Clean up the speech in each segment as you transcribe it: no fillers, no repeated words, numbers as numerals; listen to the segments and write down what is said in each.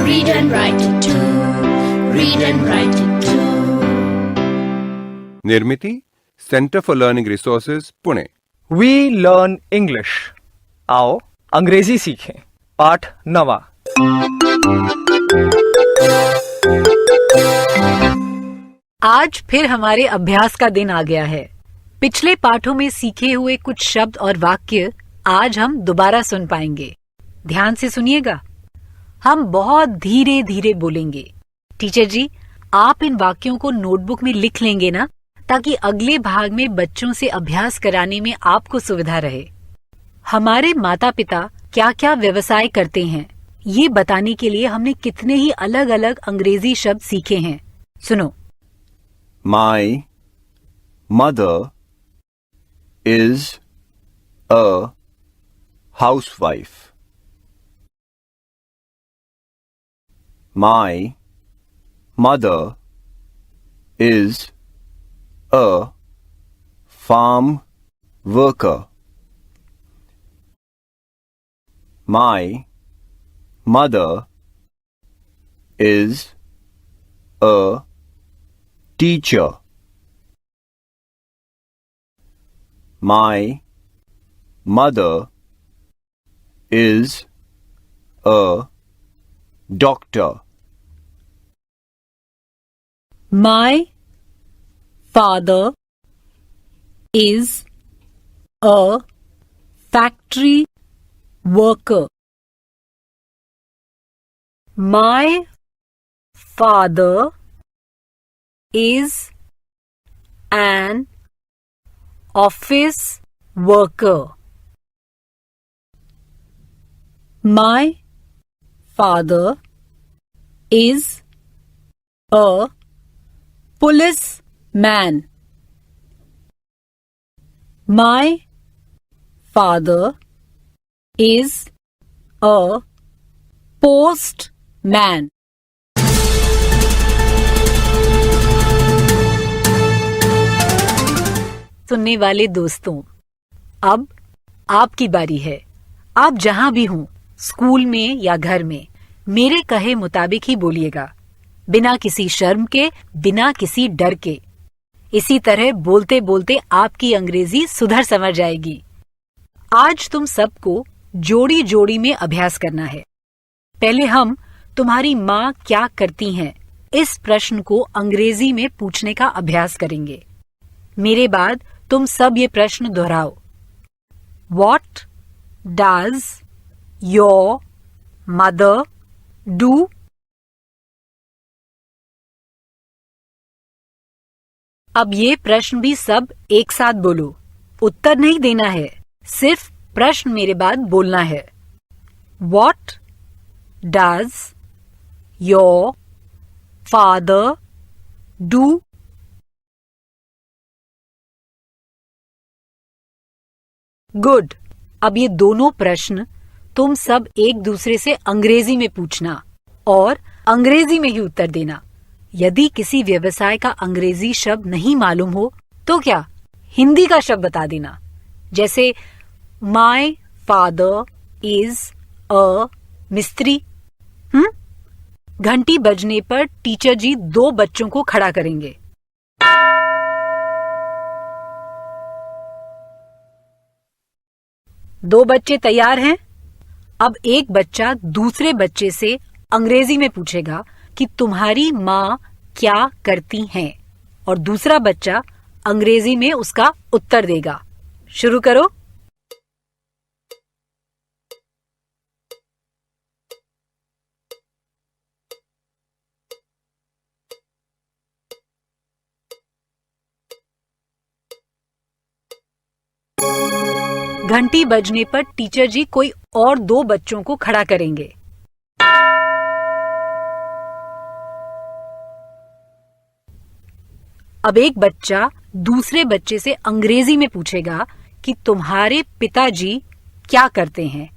Read and write it too. Read and write it too. Nirmiti centre for learning resources Pune. We learn English. आओ अंग्रेजी सीखें। पाठ 9। आज फिर हमारे अभ्यास का दिन आ गया है। पिछले पाठों में सीखे हुए कुछ शब्द और वाक्य आज हम दोबारा सुन पाएंगे। ध्यान से सुनिएगा। हम बहुत धीरे धीरे बोलेंगे। टीचर जी, आप इन वाक्यों को नोटबुक में लिख लेंगे ना, ताकि अगले भाग में बच्चों से अभ्यास कराने में आपको सुविधा रहे। हमारे माता पिता क्या क्या व्यवसाय करते हैं, ये बताने के लिए हमने कितने ही अलग अलग अंग्रेजी शब्द सीखे हैं। सुनो। My mother is a housewife. My mother is a farm worker. My mother is a teacher. My mother is a doctor. My father is a factory worker. My father is an office worker. My father is a policeman. My father is a postman. सुनने वाले दोस्तों, अब आपकी बारी है। आप जहां भी हों, स्कूल में या घर में, मेरे कहे मुताबिक ही बोलिएगा, बिना किसी शर्म के, बिना किसी डर के। इसी तरह बोलते बोलते आपकी अंग्रेजी सुधर समझ जाएगी। आज तुम सबको जोड़ी जोड़ी में अभ्यास करना है। पहले हम तुम्हारी माँ क्या करती हैं, इस प्रश्न को अंग्रेजी में पूछने का अभ्यास करेंगे। मेरे बाद तुम सब ये प्रश्न दोहराओ। What does your mother do? अब ये प्रश्न भी सब एक साथ बोलो। उत्तर नहीं देना है, सिर्फ प्रश्न मेरे बाद बोलना है। What does your father do? Good. अब ये दोनों प्रश्न तुम सब एक दूसरे से अंग्रेजी में पूछना और अंग्रेजी में ही उत्तर देना। यदि किसी व्यवसाय का अंग्रेजी शब्द नहीं मालूम हो तो क्या, हिंदी का शब्द बता देना। जैसे माय फादर इज अ मिस्त्री। घंटी बजने पर टीचर जी 2 बच्चों को खड़ा करेंगे। दो बच्चे तैयार हैं? अब एक बच्चा दूसरे बच्चे से अंग्रेजी में पूछेगा कि तुम्हारी माँ क्या करती हैं, और दूसरा बच्चा अंग्रेजी में उसका उत्तर देगा। शुरू करो। घंटी बजने पर टीचर जी कोई और 2 बच्चों को खड़ा करेंगे। अब एक बच्चा दूसरे बच्चे से अंग्रेजी में पूछेगा कि तुम्हारे पिताजी क्या करते हैं,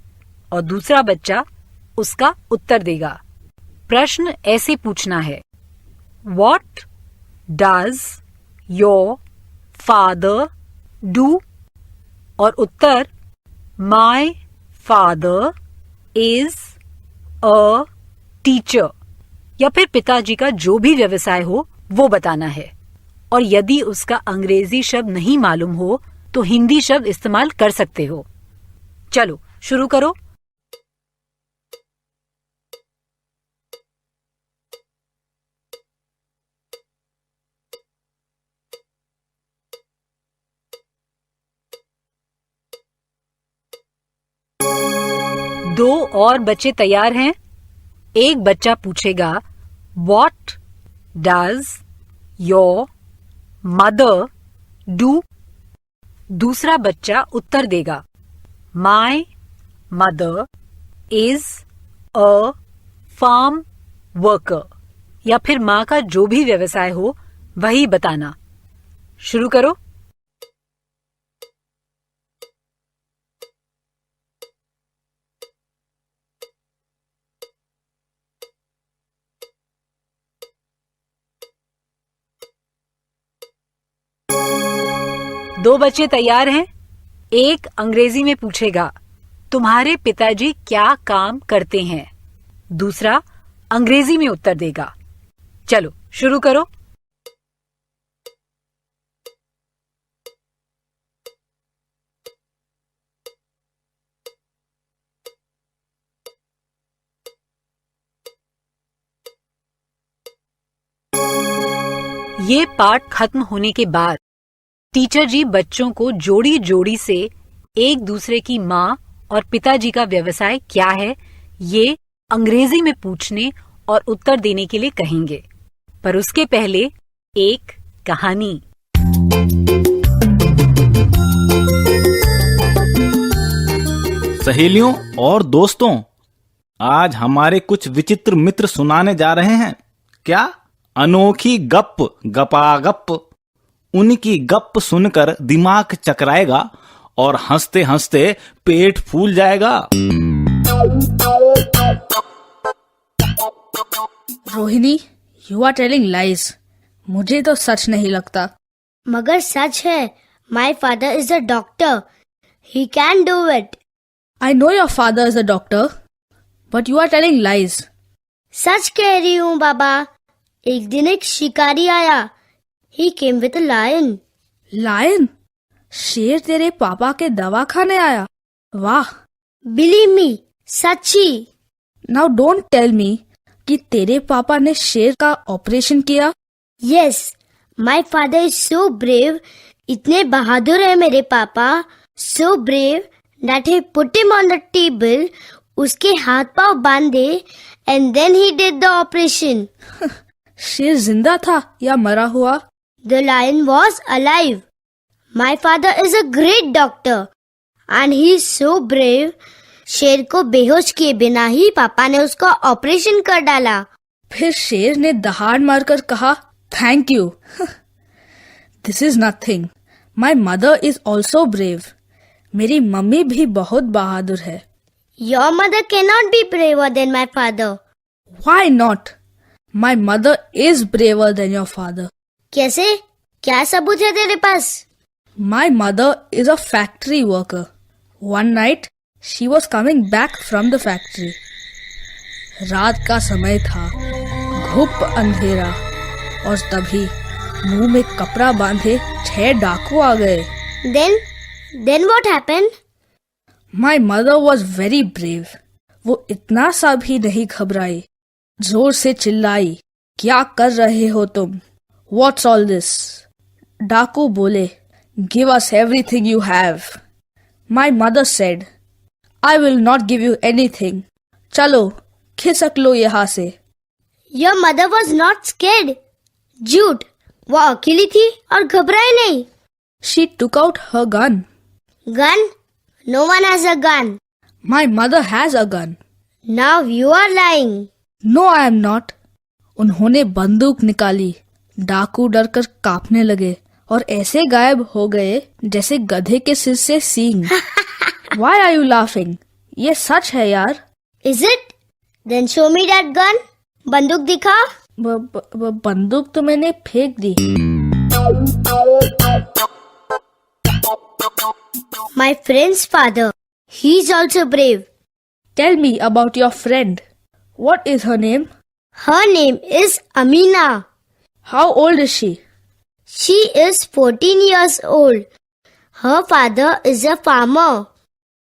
और दूसरा बच्चा उसका उत्तर देगा। प्रश्न ऐसे पूछना है, What does your father do? और उत्तर, My father is a teacher या फिर पिताजी का जो भी व्यवसाय हो वो बताना है। और यदि उसका अंग्रेजी शब्द नहीं मालूम हो तो हिंदी शब्द इस्तेमाल कर सकते हो। चलो शुरू करो। दो और बच्चे तैयार हैं। एक बच्चा पूछेगा What does your mother do? दूसरा बच्चा उत्तर देगा My mother is a farm worker, या फिर माँ का जो भी व्यवसाय हो वही बताना। शुरू करो। दो बच्चे तैयार हैं। एक अंग्रेजी में पूछेगा तुम्हारे पिताजी क्या काम करते हैं। दूसरा अंग्रेजी में उत्तर देगा। चलो शुरू करो। ये पाठ खत्म होने के बाद टीचर जी बच्चों को जोड़ी जोड़ी से एक दूसरे की माँ और पिताजी का व्यवसाय क्या है ये अंग्रेजी में पूछने और उत्तर देने के लिए कहेंगे। पर उसके पहले एक कहानी। सहेलियों और दोस्तों, आज हमारे कुछ विचित्र मित्र सुनाने जा रहे हैं। क्या? अनोखी गप, गपागप। उनकी गप सुनकर दिमाग चकराएगा और हंसते हंसते पेट फूल जाएगा। Rohini, you are telling lies. मुझे तो सच नहीं लगता। मगर सच है। My father is a doctor, he can do it. I know your father is a doctor, but you are telling lies. सच कह रही हूँ बाबा। एक दिन एक शिकारी आया। He came with a lion. Lion? शेर तेरे पापा के दवा खाने आया? वाह! Believe me, सच्ची। नाउ डोंट टेल मी कि तेरे पापा ने शेर का ऑपरेशन किया। Yes, my father is so brave. इतने बहादुर है मेरे पापा। So brave that he put him on the table. उसके हाथ पांव बांधे and then he did the operation. शेर जिंदा था या मरा हुआ? The lion was alive. My father is a great doctor and he is so brave. शेर को बेहोश किए बिना ही पापा ने उसका ऑपरेशन कर डाला। फिर शेर ने दहाड़ मारकर कहा, thank you. This is nothing. My mother is also brave. मेरी मम्मी भी बहुत बहादुर है। Your mother cannot be braver than my father. Why not? My mother is braver than your father. कैसे? क्या सबूत है तेरे पास? My mother is a factory worker. One night, she was coming back from the factory. रात का समय था, घुप अंधेरा, और तभी मुंह में कपड़ा बांधे 6 डाकू आ गए। Then what happened? My mother was very brave. वो इतना सा भी नहीं घबराई। जोर से चिल्लाई, क्या कर रहे हो तुम? What's all this? डाकू बोले, Give us everything you have. My mother said, I will not give you anything. चलो, खिसक लो यहाँ से। Your mother was not scared. झूठ, वो अकेली थी और घबराई नहीं। She took out her gun. Gun? No one has a gun. My mother has a gun. Now you are lying. No, I am not. उन्होंने बंदूक निकाली। डाकू डरकर कांपने लगे और ऐसे गायब हो गए जैसे गधे के सिर से सींग। Why are you laughing? ये सच है यार। Is it? Then show me that gun. बंदूक दिखा। बंदूक तो मैंने फेंक दी। My friend's father. He is also brave. Tell me about your friend. What is her name? Her name is Amina. How old is she? She is 14 years old. Her father is a farmer.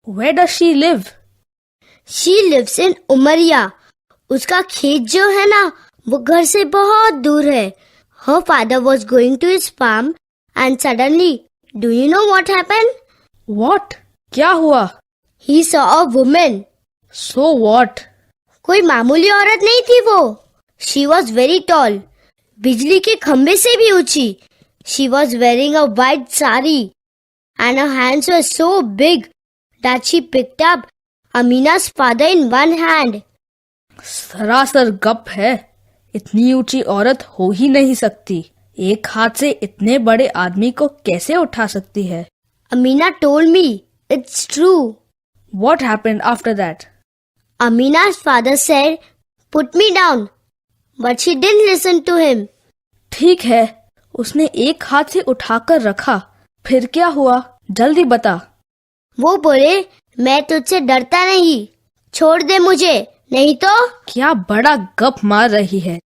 Where does she live? She lives in Umaria. उसका खेत जो है ना वो घर से बहुत दूर है. Her father was going to his farm and suddenly, do you know what happened? What? क्या हुआ? He saw a woman. So what? कोई मामूली औरत नहीं थी वो. She was very tall. बिजली के खंबे से भी ऊंची. She was wearing a white sari and her hands were so big that she picked up Amina's father in one hand. सरासर गप है. इतनी ऊंची औरत हो ही नहीं सकती. एक हाथ से इतने बड़े आदमी को कैसे उठा सकती है? Amina told me it's true. What happened after that? Amina's father said, "Put me down." But she didn't listen to him. ठीक है, उसने एक हाथ से उठाकर रखा. फिर क्या हुआ? जल्दी बता. वो बोले, मैं तुझसे डरता नहीं. छोड़ दे मुझे, नहीं तो. क्या बड़ा गप मार रही है.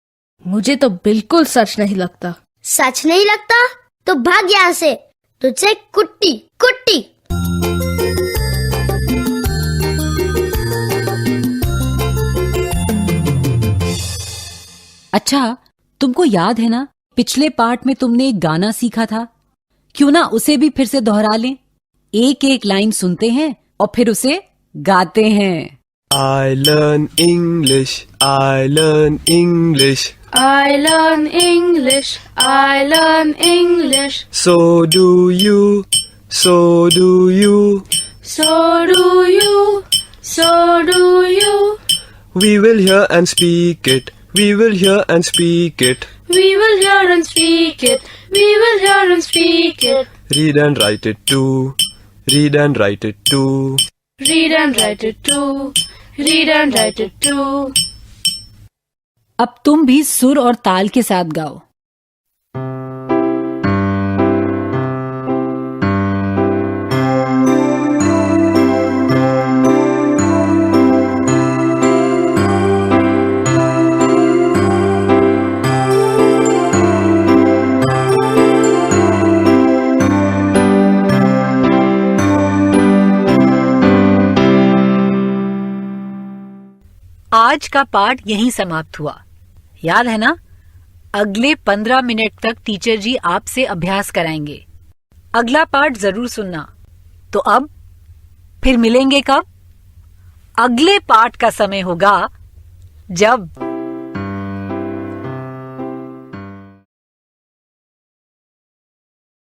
मुझे तो बिल्कुल सच नहीं लगता. सच नहीं लगता? तो भाग यहाँ से. तुझसे कुट्टी कुट्टी. अच्छा, तुमको याद है ना पिछले पार्ट में तुमने एक गाना सीखा था? क्यों ना उसे भी फिर से दोहरा लें. एक एक लाइन सुनते हैं और फिर उसे गाते हैं. I learn English, I learn English. I learn English, I learn English. So do you, so do you. So do you, so do you. We will hear and speak it, we will hear and speak it. We will hear and speak it, we will hear and speak it. Read and write it too, read and write it too. Read and write it too, read and write it too. अब तुम भी सुर और ताल के साथ गाओ. आज का पाठ यहीं समाप्त हुआ. याद है ना? अगले 15 मिनट तक टीचर जी आपसे अभ्यास कराएंगे. अगला पाठ जरूर सुनना. तो अब फिर मिलेंगे कब? अगले पाठ का समय होगा जब